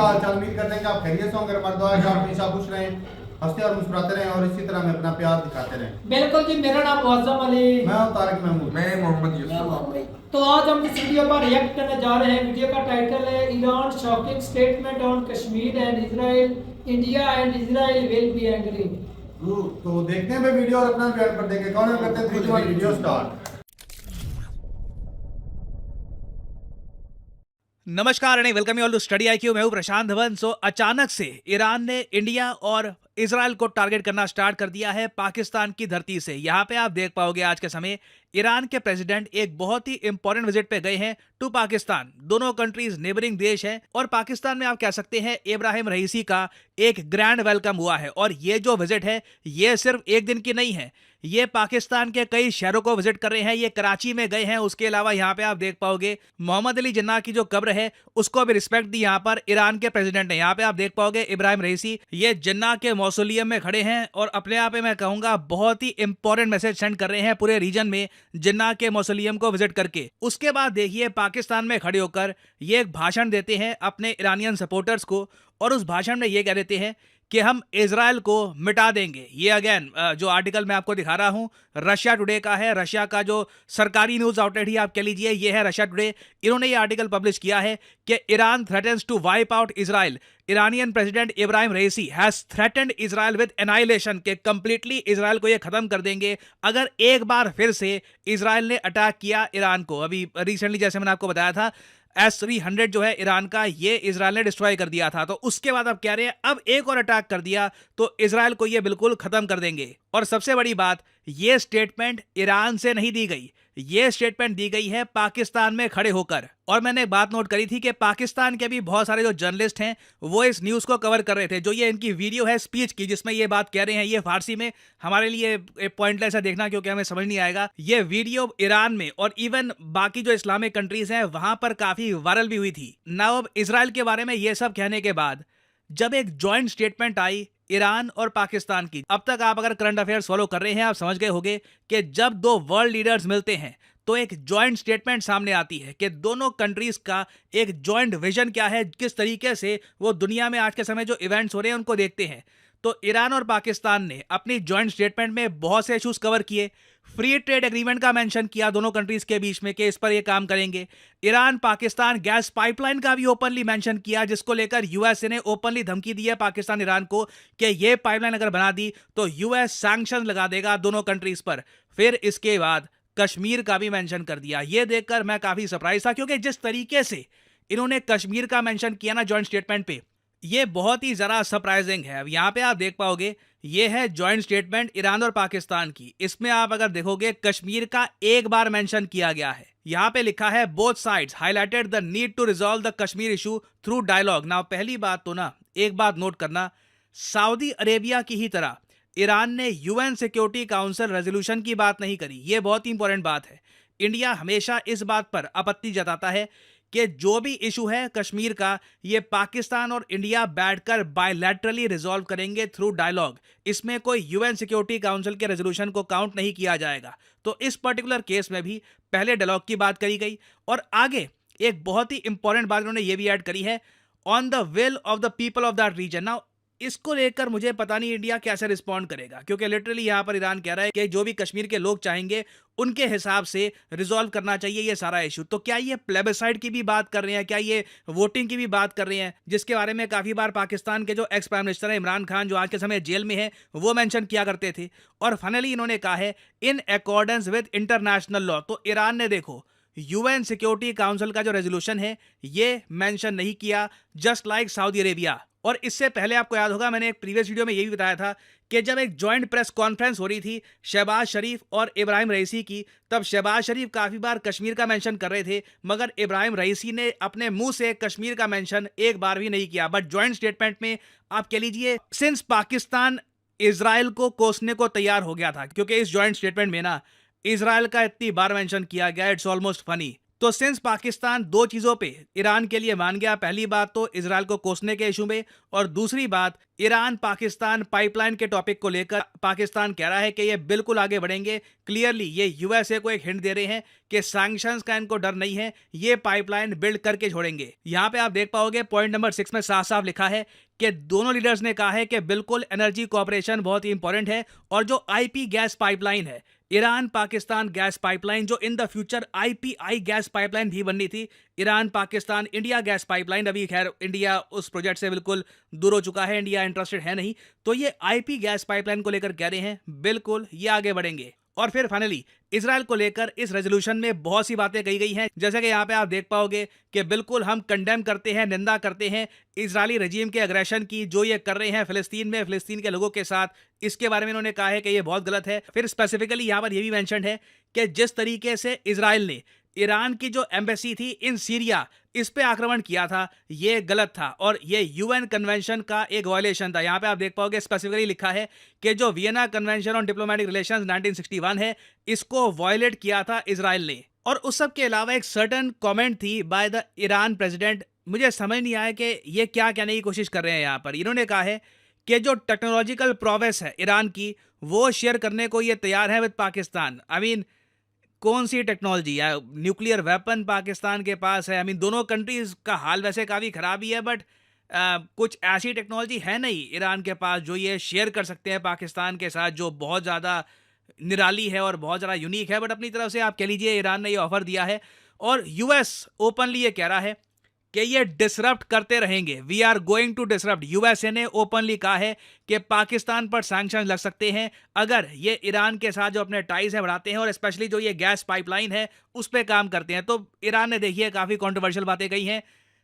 क्या हाल चाल, उम्मीद करते हैं कि आप खैरियत से होंगे। मर्दवा आप हमेशा खुश रहें, हंसते और मुस्कुराते रहें और इसी तरह में अपना प्यार दिखाते रहें। बिल्कुल जी, मेरा नाम मुअज्जम अली। मैं हूं तारिक महमूद। मैं मोहम्मद यूसुफ। तो आज हम इस वीडियो पर रिएक्ट करने जा रहे हैं। वीडियो का टाइटल है Iran shocking statement on Kashmir and Israel, India and Israel will be angry. तो देखते हैं वीडियो और अपना बयान पर देंगे। कौन करते हैं 3 2 1 वीडियो स्टार्ट। नमस्कार and welcome you all to study IQ. मैं हूं प्रशांत धवन। अचानक से ईरान ने इंडिया और इजराइल को टारगेट करना स्टार्ट कर दिया है पाकिस्तान की धरती से। यहां पे आप देख पाओगे आज के समय ईरान के प्रेसिडेंट एक बहुत ही इंपॉर्टेंट विजिट पे गए हैं टू पाकिस्तान। दोनों कंट्रीज नेबरिंग देश हैं और पाकिस्तान में आप कह सकते हैं इब्राहिम रईसी का एक ग्रैंड वेलकम हुआ है। और ये जो विजिट है ये सिर्फ एक दिन की नहीं है, ये पाकिस्तान के कई शहरों को विजिट कर रहे हैं। ये कराची में गए हैं, उसके अलावा यहाँ पे आप देख पाओगे मोहम्मद अली जिन्ना की जो कब्र है उसको भी रिस्पेक्ट दी यहाँ पर ईरान के प्रेसिडेंट ने। यहाँ पे आप देख पाओगे इब्राहिम रईसी ये जिन्ना के मौसोलियम में खड़े हैं और अपने आप में मैं कहूंगा बहुत ही इंपॉर्टेंट मैसेज सेंड कर रहे हैं पूरे रीजन में जिन्ना के मौसोलियम को विजिट करके। उसके बाद देखिए पाकिस्तान में खड़े होकर ये एक भाषण देते हैं अपने ईरानियन सपोर्टर्स को और उस भाषण में ये कह देते हैं कि हम इजराइल को मिटा देंगे। ये अगेन जो आर्टिकल मैं आपको दिखा रहा हूं रशिया टुडे का है। रशिया का जो सरकारी न्यूज आउटलेट ही आप कह लीजिए ये है रशिया टुडे। इन्होंने ये आर्टिकल पब्लिश किया है कि Iran threatens to wipe out Israel. Iranian president Ebrahim Raisi has threatened Israel with annihilation के कंप्लीटली इजराइल को ये खत्म कर देंगे अगर एक बार फिर से इजराइल ने अटैक किया ईरान को। अभी रिसेंटली जैसे मैंने आपको बताया था S-300 जो है ईरान का ये इजराइल ने डिस्ट्रॉय कर दिया था। तो उसके बाद अब कह रहे हैं अब एक और अटैक कर दिया तो इजराइल को ये बिल्कुल खत्म कर देंगे। और सबसे बड़ी बात ये स्टेटमेंट ईरान से नहीं दी गई, ये स्टेटमेंट दी गई है पाकिस्तान में खड़े होकर। और मैंने एक बात नोट करी थी कि पाकिस्तान के भी बहुत सारे जो जर्नलिस्ट हैं वो इस न्यूज को कवर कर रहे थे। जो ये इनकी वीडियो है स्पीच की जिसमें ये बात कह रहे हैं ये फारसी में हमारे लिए पॉइंटलेस है देखना क्योंकि हमें समझ नहीं आएगा। ये वीडियो ईरान में और इवन बाकी जो इस्लामिक कंट्रीज हैं वहां पर काफी वायरल भी हुई थी। नाउ अब इजराइल के बारे में ये सब कहने के बाद जब एक जॉइंट स्टेटमेंट आई ईरान और पाकिस्तान की, अब तक आप अगर करंट अफेयर्स फॉलो कर रहे हैं आप समझ गए होंगे कि जब दो वर्ल्ड लीडर्स मिलते हैं तो एक जॉइंट स्टेटमेंट सामने आती है कि दोनों कंट्रीज का एक जॉइंट विजन क्या है, किस तरीके से वो दुनिया में आज के समय जो इवेंट्स हो रहे हैं उनको देखते हैं। तो ईरान और पाकिस्तान ने अपनी जॉइंट स्टेटमेंट में बहुत से इश्यूज कवर किए। फ्री ट्रेड एग्रीमेंट का मेंशन किया दोनों कंट्रीज के बीच में कि इस पर ये काम करेंगे। ईरान पाकिस्तान गैस पाइपलाइन का भी ओपनली मेंशन किया जिसको लेकर यूएसए ने ओपनली धमकी दी है पाकिस्तान ईरान को कि ये पाइपलाइन अगर बना दी तो यूएस सैंक्शन लगा देगा दोनों कंट्रीज पर। फिर इसके बाद कश्मीर का भी मेंशन कर दिया। ये देखकर मैं काफी सरप्राइज था क्योंकि जिस तरीके से इन्होंने कश्मीर का मेंशन किया ना जॉइंट स्टेटमेंट पे ये बहुत ही जरा सरप्राइजिंग है। अब यहाँ पे आप देख पाओगे ये है जॉइंट स्टेटमेंट ईरान और पाकिस्तान की। इसमें आप अगर देखोगे कश्मीर का एक बार मेंशन किया गया है। यहाँ पे लिखा है both sides highlighted the need to resolve the Kashmir issue through dialogue. ना पहली बात तो ना एक बात नोट करना, सऊदी अरेबिया की ही तरह ईरान ने यूएन सिक्योरिटी काउंसिल रेजोल्यूशन की बात नहीं करी। ये बहुत ही इंपॉर्टेंट बात है। इंडिया हमेशा इस बात पर आपत्ति जताता है कि जो भी इशू है कश्मीर का ये पाकिस्तान और इंडिया बैठकर बायलैटरली रिजॉल्व करेंगे थ्रू डायलॉग। इसमें कोई यूएन सिक्योरिटी काउंसिल के रेजोल्यूशन को काउंट नहीं किया जाएगा। तो इस पर्टिकुलर केस में भी पहले डायलॉग की बात करी गई और आगे एक बहुत ही इंपॉर्टेंट बात उन्होंने ये भी ऐड करी है on the will of the people of that region. Now इसको लेकर मुझे पता नहीं इंडिया कैसे रिस्पॉन्ड करेगा क्योंकि लिटरली यहां पर ईरान कह रहा है कि जो भी कश्मीर के लोग चाहेंगे उनके हिसाब से रिजॉल्व करना चाहिए ये सारा इशू। तो क्या ये प्लेबिसाइड की भी बात कर रहे हैं, क्या ये वोटिंग की भी बात कर रहे हैं जिसके बारे में काफी बार पाकिस्तान के जो एक्स प्राइम मिनिस्टर है इमरान खान जो आज के समय जेल में है वो मेंशन किया करते थे। और फाइनली इन्होंने कहा है in accordance with international law. तो ईरान ने देखो यूएन सिक्योरिटी काउंसिल का जो रेजोल्यूशन है ये मेंशन नहीं किया जस्ट लाइक सऊदी अरेबिया। और इससे पहले आपको याद होगा मैंने एक प्रीवियस वीडियो में ये भी बताया था कि जब एक जॉइंट प्रेस कॉन्फ्रेंस हो रही थी शहबाज शरीफ और इब्राहिम रईसी की तब शहबाज शरीफ काफी बार कश्मीर का मेंशन कर रहे थे मगर इब्राहिम रईसी ने अपने मुंह से कश्मीर का मेंशन एक बार भी नहीं किया। बट जॉइंट स्टेटमेंट में आप कह लीजिए सिंस पाकिस्तान इजराइल को कोसने को तैयार हो गया था क्योंकि इस जॉइंट स्टेटमेंट में ना इजराइल का इतनी बार मेंशन किया गया इट्स ऑलमोस्ट फनी। तो सिंस पाकिस्तान दो चीजों पे ईरान के लिए मान गया, पहली बात तो इजराइल को कोसने के इशू में और दूसरी बात ईरान पाकिस्तान पाइपलाइन के टॉपिक को लेकर पाकिस्तान कह रहा है कि ये बिल्कुल आगे बढ़ेंगे। क्लियरली ये यूएसए को एक हिंट दे रहे हैं कि सैंक्शंस का इनको डर नहीं है, ये पाइपलाइन बिल्ड करके छोड़ेंगे। यहाँ पे आप देख पाओगे पॉइंट नंबर 6 में साफ साफ लिखा है कि दोनों लीडर्स ने कहा है कि बिल्कुल एनर्जी कोऑपरेशन बहुत ही इंपॉर्टेंट है, और जो आईपी गैस पाइपलाइन है, ईरान पाकिस्तान गैस पाइपलाइन, जो in the future IPI gas pipeline भी बननी थी, Iran Pakistan India gas pipeline, अभी खैर इंडिया उस प्रोजेक्ट से बिल्कुल दूर हो चुका है, इंडिया इंटरेस्टेड है नहीं, तो ये आईपी गैस पाइपलाइन को लेकर कह रहे हैं बिल्कुल ये आगे बढ़ेंगे। और फिर फाइनली इजराइल को लेकर इस रेजोल्यूशन में बहुत सी बातें कही गई हैं, जैसे कि यहाँ पे आप देख पाओगे कि बिल्कुल हम कंडेम करते हैं, निंदा करते हैं इजरायली रजीम के अग्रेशन की, जो ये कर रहे हैं फिलिस्तीन में, फिलिस्तीन के लोगों के साथ, इसके बारे में इन्होंने कहा है कि ये बहुत गलत है। फिर स्पेसिफिकली यहाँ पर यह भी मेंशन है कि जिस तरीके से इजराइल ने ईरान की जो एम्बेसी थी इन सीरिया, इस पे आक्रमण किया था, ये गलत था और ये यूएन कन्वेंशन का एक वायलेशन था। यहाँ पे आप देख पाओगे स्पेसिफिकली लिखा है कि जो Vienna convention on diplomatic relations 1961 है, इसको वायलेट किया था इजराइल ने। और उस सब के अलावा एक सर्टन कमेंट थी बाय द ईरान प्रेसिडेंट, मुझे समझ नहीं आया कि ये क्या कहने की कोशिश कर रहे हैं। यहाँ पर इन्होंने कहा है कि जो टेक्नोलॉजिकल प्रोग्रेस है ईरान की, वो शेयर करने को ये तैयार है विद पाकिस्तान। आई मीन कौन सी टेक्नोलॉजी है? न्यूक्लियर वेपन पाकिस्तान के पास है। आई मीन दोनों कंट्रीज का हाल वैसे काफ़ी ख़राब ही है, बट कुछ ऐसी टेक्नोलॉजी है नहीं ईरान के पास जो ये शेयर कर सकते हैं पाकिस्तान के साथ, जो बहुत ज़्यादा निराली है और बहुत ज़्यादा यूनिक है। बट अपनी तरफ से आप कह लीजिए ईरान ने ये ऑफर दिया है, और यूएस ओपनली ये कह रहा है कि ये डिसरप्ट करते रहेंगे, we are going to disrupt. USA ने ओपनली कहा है कि पाकिस्तान पर सैंक्शन लग सकते हैं अगर ये ईरान के साथ जो अपने टाइज है बढ़ाते हैं, और स्पेशली जो ये गैस पाइपलाइन है उस पर काम करते हैं। तो ईरान ने देखिए काफ़ी कंट्रोवर्शियल बातें कही हैं,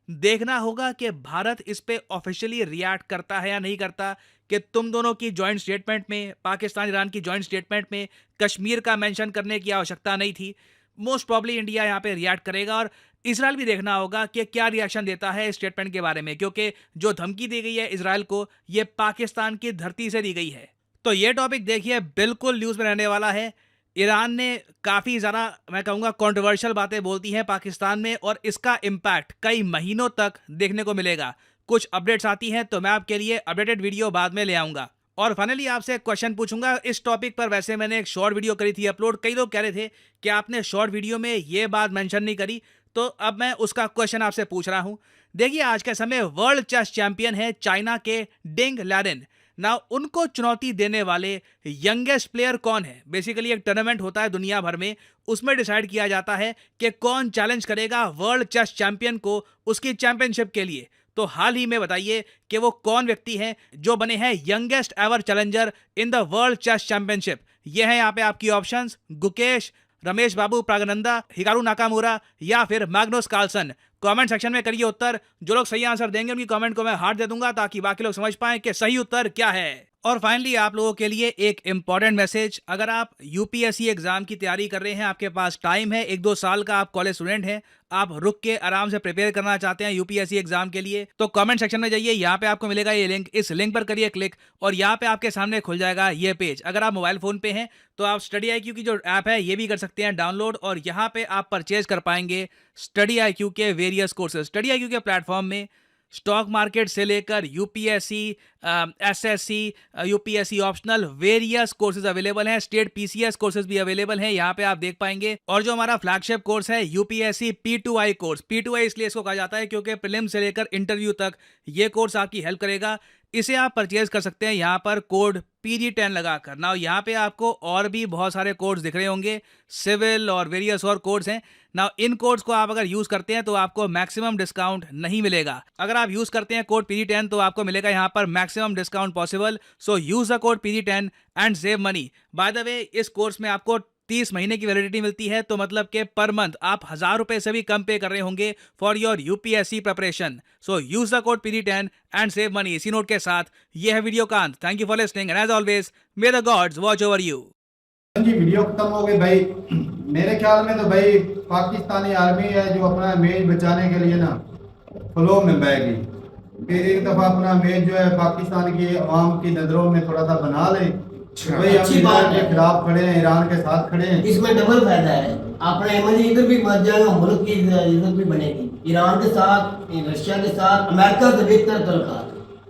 देखना होगा कि भारत इस पे ऑफिशियली रिएक्ट करता है या नहीं करता, कि तुम दोनों की जॉइंट स्टेटमेंट में, पाकिस्तान ईरान की जॉइंट स्टेटमेंट में कश्मीर का मेंशन करने की आवश्यकता नहीं थी। मोस्ट प्रॉब्ली इंडिया यहाँ पे रिएक्ट करेगा, और इजराइल भी देखना होगा कि क्या रिएक्शन देता है स्टेटमेंट के बारे में, क्योंकि जो धमकी दी गई है इजराइल को, ये पाकिस्तान की धरती से दी गई है। तो ये टॉपिक देखिए बिल्कुल न्यूज़ में रहने वाला है। ईरान ने काफ़ी ज़्यादा, मैं कहूँगा, कंट्रोवर्शियल बातें बोलती हैं पाकिस्तान में, और इसका इम्पैक्ट कई महीनों तक देखने को मिलेगा। कुछ अपडेट्स आती हैं तो मैं आपके लिए अपडेटेड वीडियो बाद में ले आऊँगा। और फाइनली आपसे एक क्वेश्चन पूछूंगा इस टॉपिक पर। वैसे मैंने एक शॉर्ट वीडियो करी थी अपलोड, कई लोग कह रहे थे कि आपने शॉर्ट वीडियो में ये बात मेंशन नहीं करी, तो अब मैं उसका क्वेश्चन आपसे पूछ रहा हूं। देखिए आज के समय वर्ल्ड चेस चैंपियन है चाइना के डिंग लैरेन। ना उनको चुनौती देने वाले यंगेस्ट प्लेयर कौन है? बेसिकली एक टूर्नामेंट होता है दुनिया भर में, उसमें डिसाइड किया जाता है कि कौन चैलेंज करेगा वर्ल्ड चेस चैंपियन को उसकी चैंपियनशिप के लिए। तो हाल ही में बताइए कि वो कौन व्यक्ति हैं जो बने हैं youngest ever challenger in the world chess championship. ये है यहाँ पे आपकी options: Gukesh, Ramesh Babu Praggnanandhaa, Hikaru Nakamura या फिर मैग्नुस कार्लसन। कमेंट सेक्शन में करिए उत्तर। जो लोग सही आंसर देंगे उनकी कमेंट को मैं हार्ट दे दूंगा, ताकि बाकी लोग समझ पाएं कि सही उत्तर क्या है। और फाइनली आप लोगों के लिए एक इंपॉर्टेंट मैसेज, अगर आप यूपीएससी एग्जाम की तैयारी कर रहे हैं, आपके पास टाइम है, 1-2 साल का, आप कॉलेज स्टूडेंट हैं, आप रुक के आराम से प्रिपेयर करना चाहते हैं यूपीएससी एग्जाम के लिए, तो कमेंट सेक्शन में जाइए, यहाँ पे आपको मिलेगा ये लिंक, इस लिंक पर करिए क्लिक, और यहाँ पे आपके सामने खुल जाएगा ये पेज। अगर आप मोबाइल फोन पे हैं तो आप स्टडी IQ की जो ऐप है ये भी कर सकते हैं डाउनलोड, और यहाँ पे आप परचेज कर पाएंगे स्टडी IQ के वेरियस कोर्सेज। स्टडी IQ के प्लेटफॉर्म में स्टॉक मार्केट से लेकर UPSC, SSC, UPSC optional various courses available हैं। स्टेट पीसीएस कोर्सेज भी अवेलेबल हैं, यहाँ पे आप देख पाएंगे। और जो हमारा फ्लैगशिप कोर्स है यूपीएससी P2I कोर्स, P2I इसलिए इसको कहा जाता है क्योंकि प्रीलिम्स से लेकर इंटरव्यू तक ये कोर्स आपकी हेल्प करेगा। इसे आप परचेज कर सकते हैं यहाँ पर कोड PG10 लगाकर। ना यहाँ पे आपको और भी बहुत सारे कोड्स दिख रहे होंगे, सिविल और वेरियस और कोड्स हैं ना। इन कोड्स को आप अगर यूज करते हैं तो आपको मैक्सिमम डिस्काउंट नहीं मिलेगा। अगर आप यूज करते हैं कोड PG10 तो आपको मिलेगा यहाँ पर maximum discount possible. So use the code PG10 and save money. By the way इस कोर्स में आपको 30 महीने की वैलिडिटी मिलती है, तो मतलब कि पर मंथ आप 1000 रुपए से भी कम पे कर रहे होंगे for your UPSC preparation. So use the code PG10 and save money. इसी नोट के साथ ये है वीडियो का अंत। Thank you for listening and as always may the gods watch over you. जी वीडियो खत्म हो गई भाई। मेरे ख्याल में तो भाई पाकिस्तानी आर्मी है जो अपना इमेज बचाने के लिए ना फ्लो में बहेगी, फिर एक दफा अपना इमेज जो है पाकिस्तान की आवाम की नजरों में थोड़ा सा बना ले। भाई हम ईरान के खिलाफ खड़े हैं, ईरान के साथ खड़े हैं। इसमें डबल फायदा है, अपना इमेज इधर भी बच जाएगा, मुल्क की इज्जत भी बनेगी। ईरान के साथ, रशिया के साथ, अमेरिका से बेहतर तलका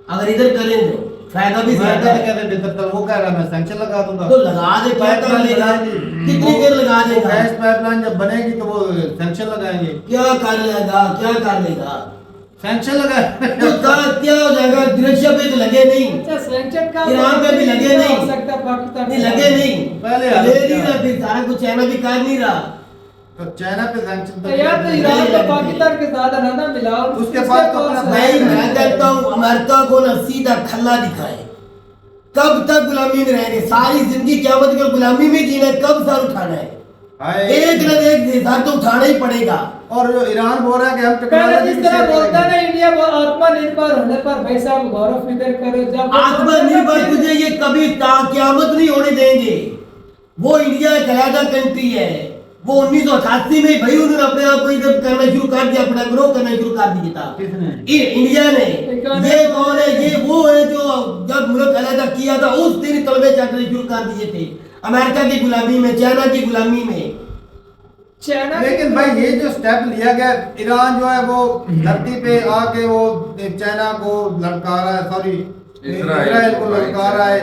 अगर इधर करेंगे फायदा भी मैं ज्यादा है। कहते बेहतर वो कह रहा मैं सैंक्शन लगा दूंगा। तो लगा दे, क्या कर लेगा, कितनी देर लगा देगा, गैस पाइपलाइन जब बनेगी तो वो सैंक्शन लगाएंगे, क्या कर लेगा, क्या कर लेगा, सैंक्शन लगाए तो क्या हो जाएगा। रशिया पे तो लगे नहीं, अच्छा सैंक्शन का ईरान पे भी लगे क्या नहीं, हो सकता है पाकिस्तान नहीं लगे नहीं, पहले ले नहीं रहा, फिर सारा कुछ चाइना भी कर नहीं रहा। तो चाइना पे सैंक्शन तो यार तो ईरान तो पाकिस्तान के साथ है ना मिला और उसके बाद तो अपना नहीं, मैं कहता हूँ अमेरिका को ना सीधा खल्ला दिखाए। कब तक गुलामी में रहेंगे, सारी जिंदगी क़यामत की गुलामी में जीना है, कब सर उठाना है, एक न एक सर तो उठाना ही पड़ेगा। और जो ईरान बोल रहा है कि हम पहले टेक्नोलॉजी जिस तरह बोलता है ना इंडिया वो आत्मनिर्भर होने पर भाई साहब गौरव फिक्र करो। जब आत्मनिर्भर तुझे ये कभी क़यामत नहीं होने देंगे। वो इंडिया एक अलग कंट्री है, वो 1988 में भाई उन्होंने अपने आप को इधर करना शुरू कर दिया, अपना ग्रो करना शुरू कर दिया था। किसने? इंडिया ने। ये कौन है? ये वो है जो जब मुल्क अलग किया था उस दिन कलमे चढ़ने शुरू कर दिए थे, अमेरिका की गुलामी में, चाइना की गुलामी में। चाइना लेकिन भाई ये जो स्टेप लिया गया, ईरान जो है वो धरती पे आके वो चाइना को ललका रहा है, सॉरी इजराइल को ललका रहा है।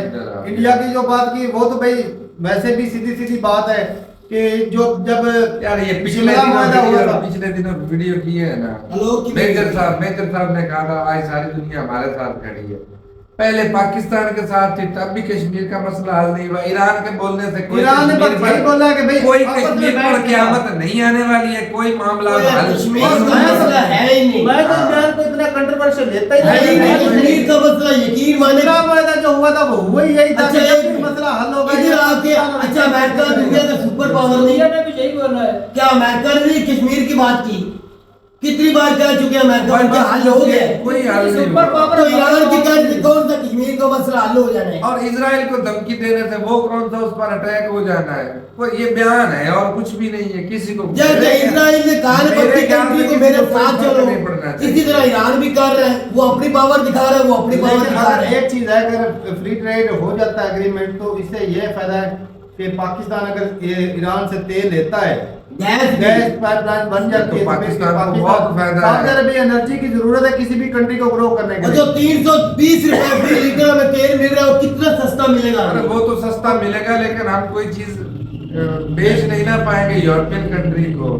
इंडिया की जो बात की वो तो भाई वैसे भी सीधी सीधी बात है कि जो जब यार ये पिछले दिनों वीडियो किए है ना, हेलो, मेजर साहब ने कहा था आज सारी दुनिया हमारे साथ खड़ी है। पहले पाकिस्तान के साथ थी तब भी कश्मीर का मसला हल नहीं हुआ। ईरान के बोलने से कोई ईरान ने बस वही बोला कि भाई कोई आपस में कश्मीर बैठ पर के क़यामत नहीं आने वाली है, कोई मामला हल कश्मीर का मसला है ही नहीं। मैं तो ईरान को इतना कंट्रोवर्शियल लेता ही है ही नहीं, नहीं। कश्मीर का मसला यकीन माने। इस्लाम वाला जो हुआ था वो हुआ ही यही था कि अच्छा, जब मसला हल होगा इधर आके अच्छा अमेरिका दुनिया का सुपर पावर नहीं, इंडिया ने भी यही बोला है। क्या अमेरिका ने भी कश्मीर की बात की? कितनी बार कह चुके हैं अमेरिका, उनका हल हो गया है। कोई हल नहीं सुपर हुआ। पावर तो ईरान की कौन सा कश्मीर का मसला हल हो जाना है? और इजराइल को धमकी देने से वो कौन सा उस पर अटैक हो जाना है? वो ये बयान है और कुछ भी नहीं है। किसी को जब इजराइल ने कहा है मेरे पक्की ख्याल कंट्री में को किसी मेरे को कोई साथ फर्क चलो, नहीं पड़ना चाहिए। इसी तरह ईरान भी कर रहा है, वो अपनी पावर दिखा रहा है, वो अपनी पावर लेकिन दिखा रहा अगर है। एक चीज है, अगर फ्री ट्रेड हो जाता है एग्रीमेंट तो इससे ये फायदा है कि पाकिस्तान अगर ये ईरान से तेल लेता है, गैस पाइपलाइन बन जाती है, तो पाकिस्तान को बहुत फायदा है। सऊदी अरब एनर्जी की जरूरत है किसी भी कंट्री को ग्रो करने के और लिए। जो 320 रुपए फी लीटर में तेल मिल रहा है वो कितना सस्ता मिलेगा? अरे वो तो सस्ता मिलेगा लेकिन हम कोई चीज बेच नहीं ना पाएंगे यूरोपियन कंट्री को।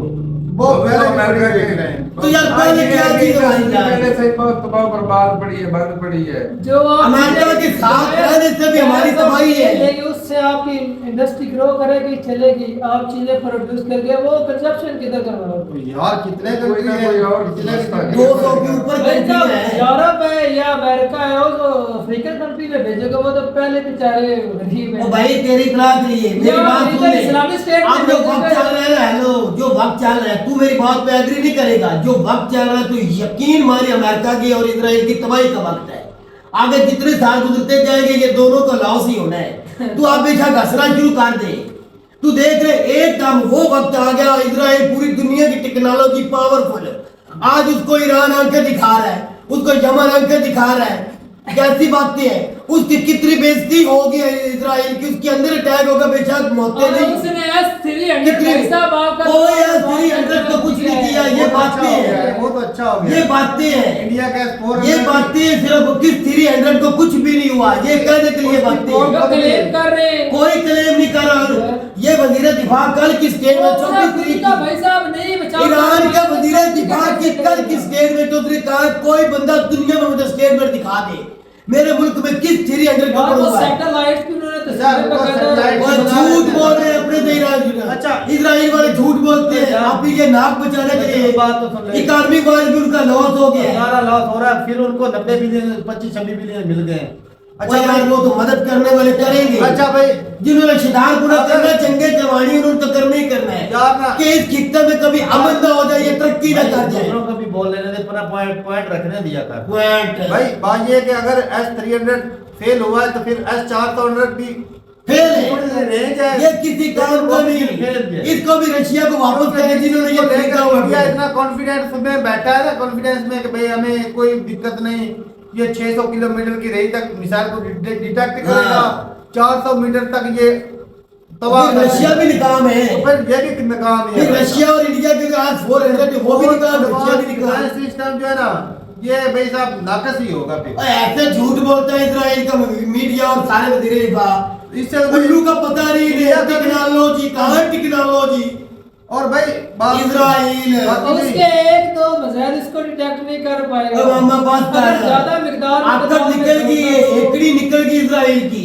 वो तो पहले अमेरिका भी के रहे हैं। तो यार पहले क्या चीज हमारी जाए? पहले से बहुत तबाह बर्बाद पड़ी है, बंद पड़ी है। जो आप अमेरिका के साथ रहने से भी हमारी तबाही है। लेकिन उससे आपकी इंडस्ट्री ग्रो करेगी, चलेगी, आप चीजें प्रोड्यूस करके वो कंजप्शन किधर करवाओगे? यार कितने कोई कंट्री ना हैं, कोई और कितने व्यवस्था कंट्री- 200 के ऊपर भाई कंट्री साहब, है। यूरोप है या अमेरिका है, वो तो अफ्रीकन कंट्री में भेजोगे, वो तो पहले बेचारे गरीब ओ हैं। भाई तेरी इतला के लिए मेरी यार, बात सुन इधर ले। इस्लामिक स्टेट अब जो में वक्त भेजोगे- चल रहा है, हेलो, जो वक्त चल रहा है, तू मेरी बात पे एग्री नहीं करेगा। जो वक्त चल रहा है तो यकीन माने अमेरिका की और इजराइल की तबाही का वक्त है। आगे जितने साल गुजरते जाएंगे ये दोनों का लॉस ही होना है। तू आप बेशक हंसना शुरू कर दे, तू देख रहे एकदम वो वक्त आ गया, इजराइल पूरी दुनिया की टेक्नोलॉजी पावरफुल, आज उसको ईरान आंखें दिखा रहा है, उसको यमन आंखें दिखा रहा है। कैसी बातें हैं? उसकी कितनी बेइज्जती होगी इजराइल की, उसके अंदर अटैक होगा, बेशक मौतें और नहीं। उसने S-300 कितनी भाई साहब आपका कोई S-300 तो कुछ नहीं किया। ये बहुत अच्छा बातें हो गया है, हैं, बहुत अच्छा हो गया ये है। बातें हैं, इंडिया का स्कोर ये बातें सिर्फ किस 300 को कुछ भी नहीं हुआ, ये कहने के लिए बातें जो हैं। क्लेम कर रहे हैं कोई क्लेम नहीं कर रहा। ये वजीर दिफा कल की स्टेटमेंट 24 तारीख का की, भाई साहब नहीं बचा ईरान का वजीर दिफा की कल की स्टेटमेंट, उसने कहा कोई बंदा दुनिया में मुझे स्टेटमेंट दिखा दे मेरे मुल्क में किस 300 का और वो हुआ है। सैटेलाइट भी उन्होंने यार, तस्वीरें वो बकायदा satellite वो झूठ बोल रहे हैं अपने देश। अच्छा। इजराइल वाले झूठ बोलते हैं, आप ये नाक बचाने के लिए। बात तो सुन ले। इकॉनमी वाइज भी उनका लॉस हो गया है। सारा लॉस हो रहा है, फिर उनको 90 बिलियन 25-26 बिलियन मिल गए हैं। अच्छा यार, वो तो मदद करने वाले करेंगे। अच्छा भाई, जिन्होंने शिदार पूरा करना है, चंगे जवानी उन्होंने तो करना ही करना है यार ना कि इस खित्ते में कभी अमन ना हो जाए, ये तरक्की ना कर जाए। दूसरों को भी बोल लेने दे, अपना पॉइंट रखने दिया कर। पॉइंट भाई बात ये है कि अगर S-300 फेल हुआ है तो फिर S-400 भी फेल है, रेंज है। ये किसी काम का नहीं। इसको भी रशिया को वापस करें जिन्होंने ये खरीदा हुआ इंडिया है। इतना कॉन्फिडेंस में बैठा है ना, कॉन्फिडेंस में कि भाई हमें कोई दिक्कत नहीं, ये 600 किलोमीटर की रेंज तक मिसाइल को डिटेक्ट करेगा, 400 मीटर तक ये तबाह फिर रशिया भी निकाम है। तो फिर ये भी नाकाम है। फिर रशिया और इंडिया के आज 400 वो भी निकाम, रशिया भी निकाम। सिस्टम जो है ना ये भाई साहब नाकस ही होगा फिर। और ऐसे झूठ बोलता है इजराइल का मीडिया और सारे वजीर दिफा। इससे उल्लू का पता नहीं इंडिया है का भी- टेक्नोलॉजी, कहाँ टेक्नोलॉजी। और भाई इजराइल उसके एक दो मज़ाहिर इसको डिटेक्ट नहीं कर पाएगा। अब हम बात कर अगर रहे ज्यादा हैं, मिकदार में आपका तनाव में निकल गई है, चलता तो- एकड़ी निकल गई इजराइल की।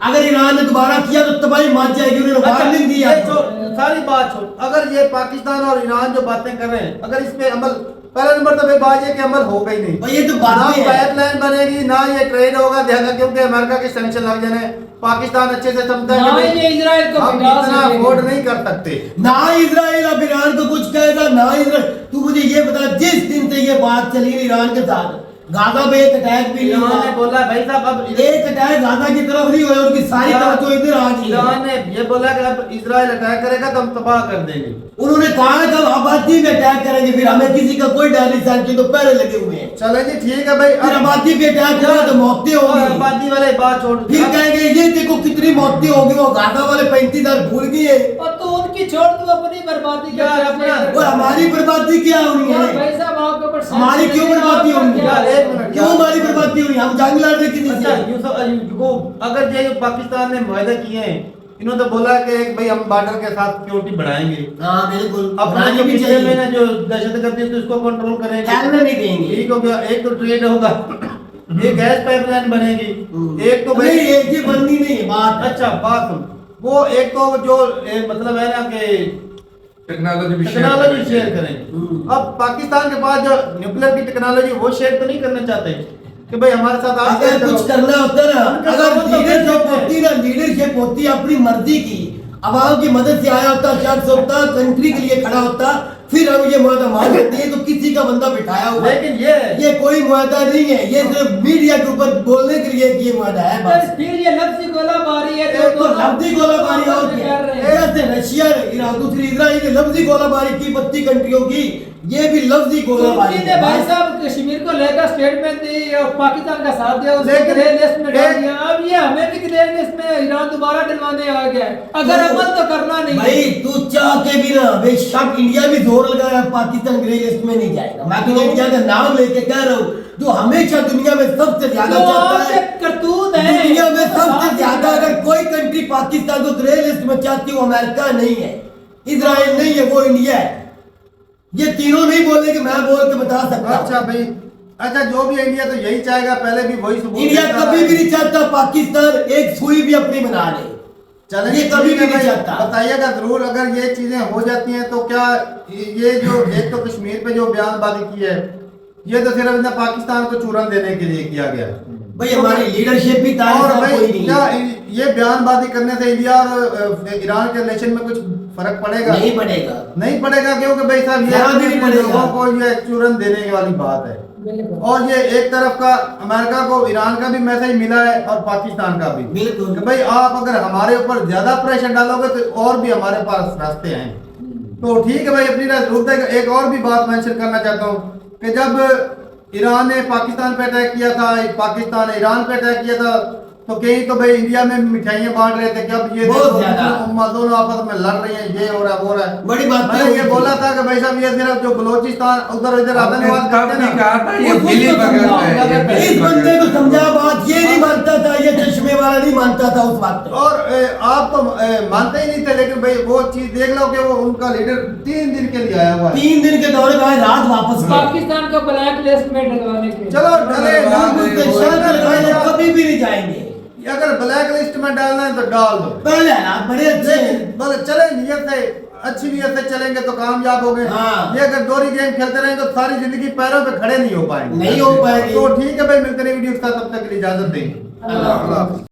अगर ईरान ने दोबारा किया तो तबाही मच जाएगी। उन्होंने वार्निंग दी ये है। छोड़, सारी बात छोड़, अगर ये पाकिस्तान और ईरान जो बातें कर रहे हैं, अगर इस पे अमल, पहला नंबर तो भाई बात ये कि अमल होगा ही नहीं। और ये तो ना बातें हैं। पाइपलाइन बनेगी, ना ये ट्रेड होगा, देखा, क्योंकि अमेरिका के सैंक्शन लग जाने, पाकिस्तान अच्छे से समझता है ना कि भाई ये इजराइल को हम बिठा इतना सकेंगे। अफोर्ड नहीं कर सकते। ना इजराइल अब ईरान को कुछ कहेगा, ना इजराइल। तू मुझे ये बता, जिस दिन से ये बात चली ईरान के साथ, गाजा पे एक अटैक भी नहीं ईरान ने हुआ। बोला भाई साहब अब एक अटैक गाजा की तरफ नहीं हुआ, उनकी सारी तवज्जो इधर आ गई है। ईरान ने ये बोला कि अब इजराइल अटैक करेगा तो हम तबाह कर देंगे। उन्होंने कहा कि हम आबादी में अटैक करेंगे, फिर हमें किसी का कोई डर नहीं, सैंक्शन तो पहले लगे हुए हैं। चले जी ठीक है भाई। फिर आबादी पे अटैक हुआ तो मौतें और होगी। आबादी वाले बात छोड़, फिर कहेंगे ये देखो कितनी मौतें होगी, वो गाजा वाले 35,000 भूल गए। और तो उनकी छोड़ तू अपनी बर्बादी का यार, क्या अपना- और हमारी बर्बादी क्या होनी यार है? भाई साहब आपके ऊपर हमारी क्यों बर्बादी होनी यार, है? एक मिनट, क्यों हमारी बर्बादी होनी है? हम जंग लड़ रहे किसी अच्छा से। यूसुफ को अगर ये पाकिस्तान ने मुआहदे किए हैं, इन्होंने तो बोला कि एक भाई हम बॉर्डर के साथ सिक्योरिटी बढ़ाएंगे, हाँ बिल्कुल, अपना बनानी जो भी पिछले चाहिए। महीने जो दहशतगर्दी तो उसको कंट्रोल करेंगे, फैलने नहीं देंगे। ठीक हो गया। एक तो ट्रेड होगा, एक गैस पाइपलाइन बनेगी, एक तो नहीं, भाई ये बननी नहीं है बात। अच्छा बात सुन, वो एक तो जो मतलब है ना कि टेक्नोलॉजी टेक्नोलॉजी शेयर करेंगे। अब पाकिस्तान के पास जो न्यूक्लियर की टेक्नोलॉजी वो शेयर तो नहीं करना चाहते कि भाई हमारे साथ आप अगर शेयर कुछ करो। करना होता ना, उनका अगर समझ तो लीडरशिप करते हैं। होती ना, लीडरशिप होती अपनी मर्जी की, अवाम की मदद से आया होता, शख्स होता, कंट्री के लिए खड़ा होता, फिर हम ये मुआहदा मान सकते हैं। तो किसी का बंदा बिठाया हुआ है। लेकिन ये कोई मुआहदा नहीं है, ये सिर्फ मीडिया के ऊपर बोलने के लिए कि ये मुआहदा है बस। फिर ये लफ्जी गोलाबारी है एक तो लफ्जी गोलाबारी और कर क्या? रहे हैं। जैसे रशिया ईरान, दूसरी इजराइल ने लफ्जी गोलाबारी की 32 कंट्रियों की, ये भी लफ्जी गोलाबारी तुर्की ने है। भाई साहब कश्मीर को लेकर स्टेटमेंट दी और पाकिस्तान का साथ दिया, उसको लेकिन ग्रे लिस्ट में डाल एक- दिया। अब ये हमें भी ग्रे लिस्ट में ईरान दोबारा डलवाने आ गया है। अगर तो- अमल तो करना नहीं है। भाई तू चाह के भी ना, बेशक इंडिया भी जोर लगाया, पाकिस्तान ग्रे लिस्ट में नहीं जाएगा। मैं तो इंडिया का नाम लेके कह रहा हूँ, जो हमेशा दुनिया में सबसे ज्यादा जो चाहता आपके है, करतूत है दुनिया में उसको सबसे साथ ज्यादा देना है। अगर कोई कंट्री पाकिस्तान को ग्रे लिस्ट में चाहती है, वो अमेरिका नहीं है, इजराइल नहीं है, वो इंडिया है। ये तीनों नहीं बोले कि मैं बोल के बता सकता हूं। अच्छा भाई, अच्छा जो भी इंडिया तो यही चाहेगा, पहले भी वही सबूत इंडिया देता कभी रहा भी है। नहीं चाहता पाकिस्तान एक सुई भी अपनी बना ले। चलें, ये कभी ठीक भी है नहीं भाई, चाहता। बताइएगा जरूर अगर ये चीजें हो जाती हैं तो क्या ये जो एक तो कश्मीर पे जो बयानबाजी की है, ये तो सिर्फ इतना पाकिस्तान को चूरन देने के लिए किया गया। भाई हमारी लीडरशिप भी तारीफ और का भाई कोई नहीं क्या है। ये बयानबाजी करने से इंडिया और ईरान के रिलेशन में कुछ फर्क पड़ेगा? नहीं पड़ेगा। नहीं पड़ेगा, क्योंकि भाई साहब ये जरा भी नहीं अपने पड़ेगा। लोगों को ये चूरन देने की वाली बात है। बिल्कुल। और ये एक तरफ का अमेरिका को ईरान का भी मैसेज मिला है और पाकिस्तान का भी बिल्कुल। कि भाई आप अगर हमारे ऊपर ज्यादा प्रेशर डालोगे तो और भी हमारे पास रास्ते हैं। तो ठीक है भाई, अपनी जरूरत है। एक और भी बात मेंशन करना चाहता हूँ कि जब ईरान ने पाकिस्तान पे अटैक किया था, पाकिस्तान ने ईरान पे अटैक किया था, तो कहीं तो भाई इंडिया में मिठाइयाँ बांट रहे थे कि अब ये बहुत देखो, ज्यादा। दोनों आपस में लड़ रही हैं, ये हो रहा है वो रहा है। बड़ी बात मैंने हुई ये थी। बोला था कि भाई साहब ये सिर्फ जो बलोचिस्तान उधर इधर आतंकवाद तब करते भी हैं ना, कहा था ये उसको मिली तो भगत समझाओ, है, ये मिली इस बंदे को भगत है। समझा बात, ये नहीं मानता था, ये चश्मे वाला नहीं मानता था उस वक्त। और आप तो मानते ही नहीं थे, लेकिन भाई वो चीज देख लो कि वो उनका लीडर 3 दिन के लिए आया हुआ है। 3 दिन के दौरे बाद रात वापस गए। पाकिस्तान को ब्लैक लिस्ट में डलवाने के चलो डले चलो, ना, उस पे शर्त लगाए तो कभी भी नहीं जाएंगे। अगर ब्लैक लिस्ट में डालना है तो डाल दो, पहले हालात बड़े अच्छे हैं। लेकिन बोले चले नियत से, अच्छी नियत से चलेंगे तो कामयाब हो गए। हाँ। ये अगर दोहरी गेम खेलते रहेंगे तो सारी जिंदगी पैरों पे खड़े नहीं हो पाएंगे। नहीं हो पाएंगे। तो ठीक है भाई, मिलते हैं वीडियो के साथ, तब तक के लिए इजाजत देंगे। अल्लाह हाफ़िज़।